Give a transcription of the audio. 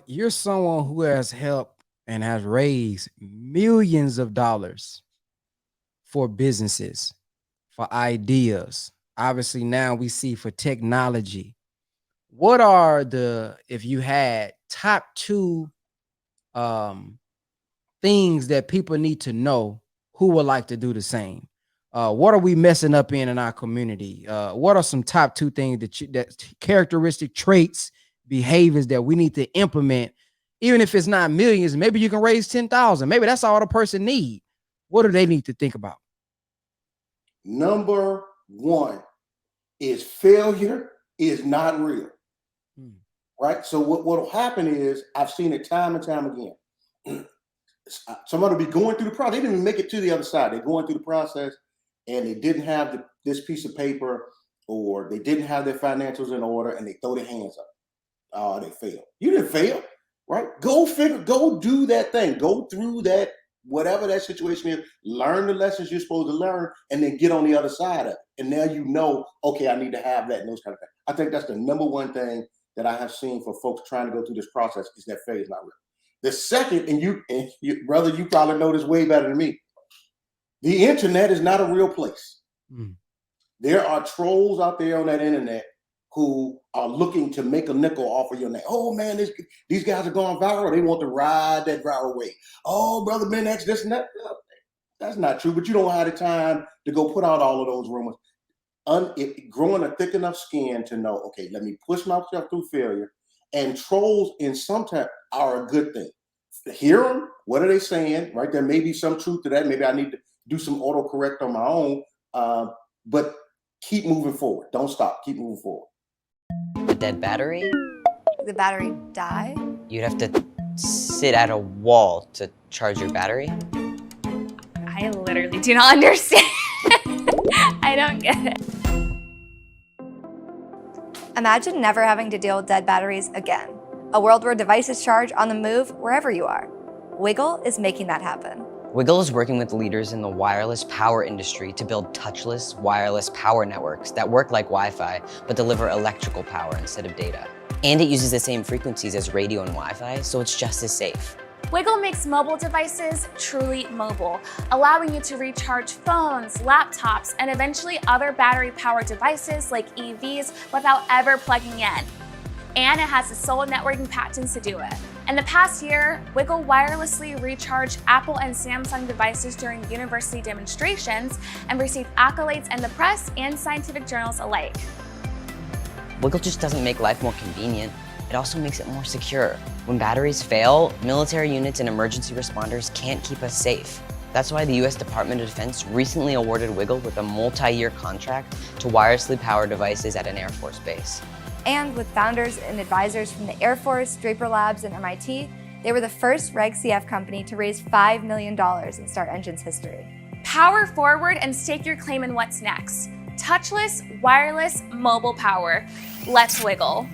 You're someone who has helped and has raised millions of dollars for businesses, for ideas. Obviously, now we see for technology. What are the, if you had top two um, things that people need to know who would like to do the same? What are we messing up in our community? What are some top two things that characteristic traits, behaviors that we need to implement, even if it's not millions? Maybe you can raise 10,000. Maybe that's all the person need. What do they need to think about? Number one is failure is not real. Right? So what will happen is, I've seen it time and time again. Somebody will be going through the process. They didn't even make it to the other side. They're going through the process and they didn't have this piece of paper, or they didn't have their financials in order, and they throw their hands up. Oh, they failed. You didn't fail, right? Go do that thing. Go through that, whatever that situation is, learn the lessons you're supposed to learn, and then get on the other side of it. And now you know, okay, I need to have that and those kind of things. I think that's the number one thing that I have seen for folks trying to go through this process, is that failure is not real. The second, and you brother, you probably know this way better than me. The internet is not a real place. There are trolls out there on that internet who are looking to make a nickel off of your name. Oh man, these guys are going viral. They want to ride that viral wave. Oh, brother Ben X, this and that. That's not true, but you don't have the time to go put out all of those rumors. Growing a thick enough skin to know, okay, let me push myself through failure. And trolls in sometimes are a good thing. Hear them. What are they saying? Right? There may be some truth to that. Maybe I need to do some autocorrect on my own. But keep moving forward. Don't stop. Keep moving forward. A dead battery? The battery die? You'd have to sit at a wall to charge your battery? I literally do not understand. I don't get it. Imagine never having to deal with dead batteries again. A world where devices charge on the move wherever you are. Wiggle is making that happen. Wiggle is working with leaders in the wireless power industry to build touchless wireless power networks that work like Wi-Fi, but deliver electrical power instead of data. And it uses the same frequencies as radio and Wi-Fi, so it's just as safe. Wiggle makes mobile devices truly mobile, allowing you to recharge phones, laptops, and eventually other battery-powered devices like EVs without ever plugging in. And it has the sole networking patents to do it. In the past year, Wiggle wirelessly recharged Apple and Samsung devices during university demonstrations and received accolades in the press and scientific journals alike. Wiggle just doesn't make life more convenient, it also makes it more secure. When batteries fail, military units and emergency responders can't keep us safe. That's why the US Department of Defense recently awarded Wiggle with a multi-year contract to wirelessly power devices at an Air Force base. And with founders and advisors from the Air Force, Draper Labs, and MIT, they were the first Reg CF company to raise $5 million in Start Engine's history. Power forward and stake your claim in what's next. Touchless, wireless, mobile power. Let's Wiggle.